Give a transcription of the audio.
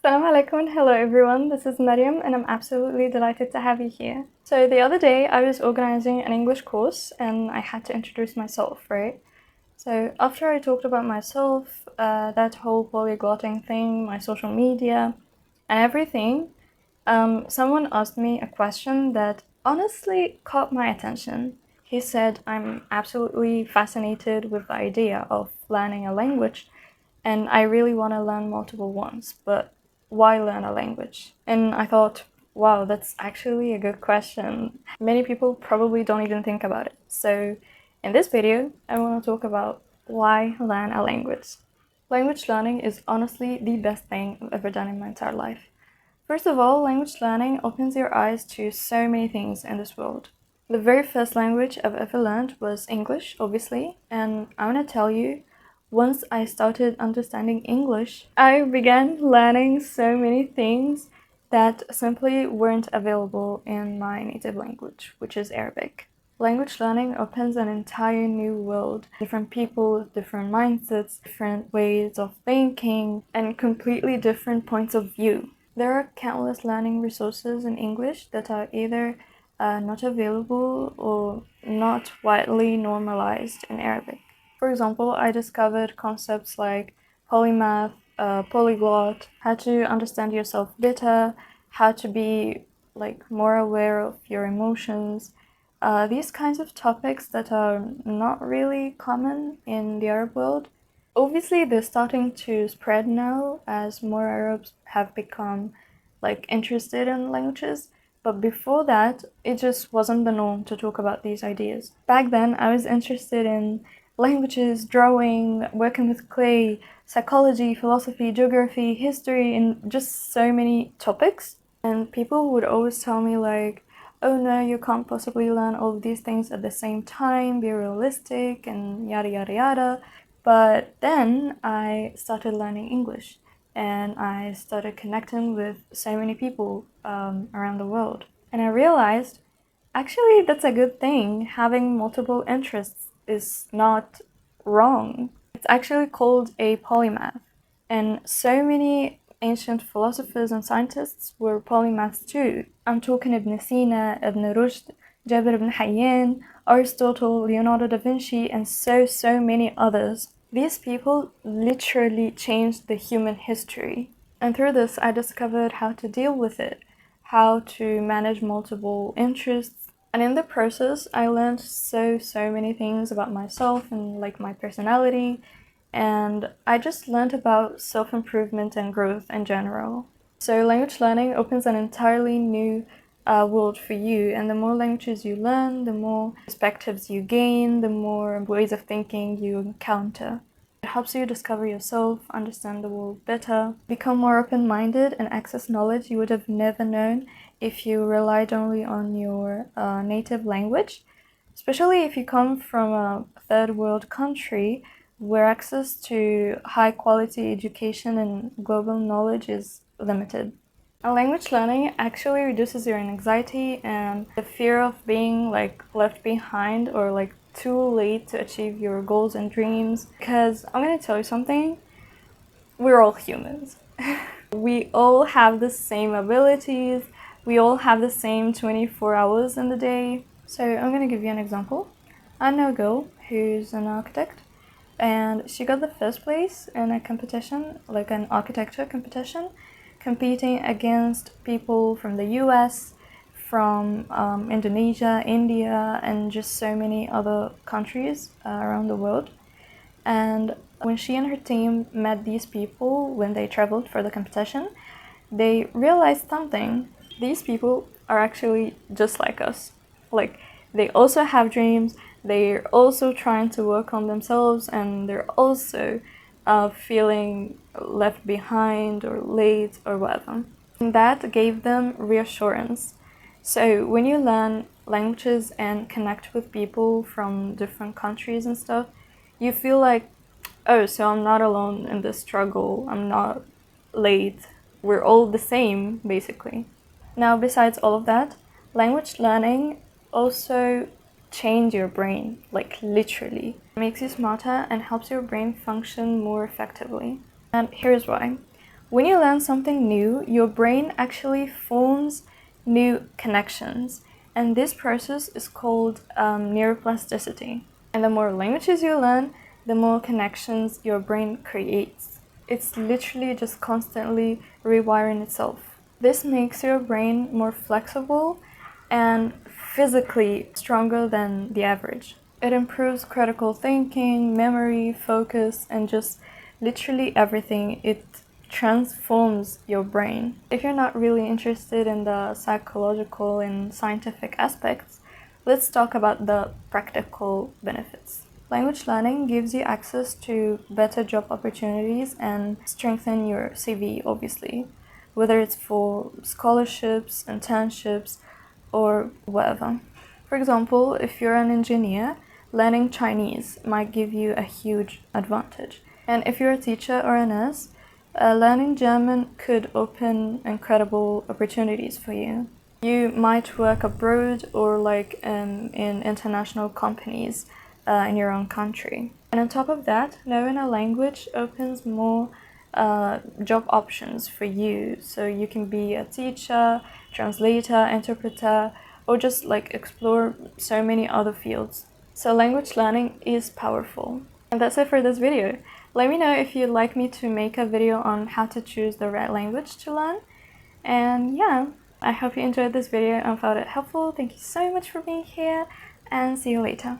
Assalamu alaikum and hello everyone, this is Maryam and I'm absolutely delighted to have you here. So the other day I was organizing an English course and I had to introduce myself, right? So after I talked about myself, that whole polyglotting thing, my social media and everything, someone asked me a question that honestly caught my attention. He said, I'm absolutely fascinated with the idea of learning a language and I really want to learn multiple ones, but why learn a language? And I thought, wow, that's actually a good question. Many people probably don't even think about it. So in this video, I want to talk about why learn a language. Language learning is honestly the best thing I've ever done in my entire life. First of all, language learning opens your eyes to so many things in this world. The very first language I've ever learned was English, obviously, and I'm gonna tell you, once I started understanding English, I began learning so many things that simply weren't available in my native language, which is Arabic. Language learning opens an entire new world. Different people, different mindsets, different ways of thinking, and completely different points of view. There are countless learning resources in English that are either not available or not widely normalized in Arabic. For example, I discovered concepts like polymath, polyglot, how to understand yourself better, how to be more aware of your emotions. These kinds of topics that are not really common in the Arab world. Obviously, they're starting to spread now as more Arabs have become interested in languages. But before that, it just wasn't the norm to talk about these ideas. Back then, I was interested in languages, drawing, working with clay, psychology, philosophy, geography, history, and just so many topics. And people would always tell me oh no, you can't possibly learn all of these things at the same time, be realistic, and yada yada yada. But then I started learning English and I started connecting with so many people around the world. And I realized, actually, that's a good thing. Having multiple interests is not wrong. It's actually called a polymath. And so many ancient philosophers and scientists were polymaths too. I'm talking Ibn Sina, Ibn Rushd, Jabir ibn Hayyan, Aristotle, Leonardo da Vinci, and so many others. These people literally changed the human history. And through this, I discovered how to deal with it, how to manage multiple interests. And in the process, I learned so many things about myself and my personality. And I just learned about self-improvement and growth in general. So language learning opens an entirely new world for you, and the more languages you learn, the more perspectives you gain, the more ways of thinking you encounter. It helps you discover yourself, understand the world better, become more open-minded, and access knowledge you would have never known if you relied only on your native language. Especially if you come from a third world country where access to high quality education and global knowledge is limited. Language learning actually reduces your anxiety and the fear of being left behind or too late to achieve your goals and dreams. Because I'm gonna tell you something, we're all humans. We all have the same abilities, we all have the same 24 hours in the day. So I'm gonna give you an example. I know a girl who's an architect and she got the first place in a competition, like an architecture competition, competing against people from the US, from Indonesia, India, and just so many other countries around the world. And when she and her team met these people when they traveled for the competition, they realized something. These people are actually just like us. They also have dreams, they're also trying to work on themselves, and they're also feeling left behind or late or whatever. And that gave them reassurance. So when you learn languages and connect with people from different countries and stuff, you feel like, oh, so I'm not alone in this struggle, I'm not late, we're all the same, basically. Now, besides all of that, language learning also changes your brain, literally. It makes you smarter and helps your brain function more effectively. And here's why. When you learn something new, your brain actually forms new connections, and this process is called neuroplasticity. And the more languages you learn, the more connections your brain creates. It's literally just constantly rewiring itself. This makes your brain more flexible and physically stronger than the average. It improves critical thinking, memory, focus, and just literally everything. It transforms your brain. If you're not really interested in the psychological and scientific aspects, let's talk about the practical benefits. Language learning gives you access to better job opportunities and strengthen your CV, obviously, whether it's for scholarships, internships, or whatever. For example, if you're an engineer, learning Chinese might give you a huge advantage. And if you're a teacher or a nurse, learning German could open incredible opportunities for you. You might work abroad or in international companies in your own country. And on top of that, knowing a language opens more job options for you. So you can be a teacher, translator, interpreter, or just explore so many other fields. So language learning is powerful. And that's it for this video. Let me know if you'd like me to make a video on how to choose the right language to learn. And yeah, I hope you enjoyed this video and found it helpful. Thank you so much for being here, and see you later.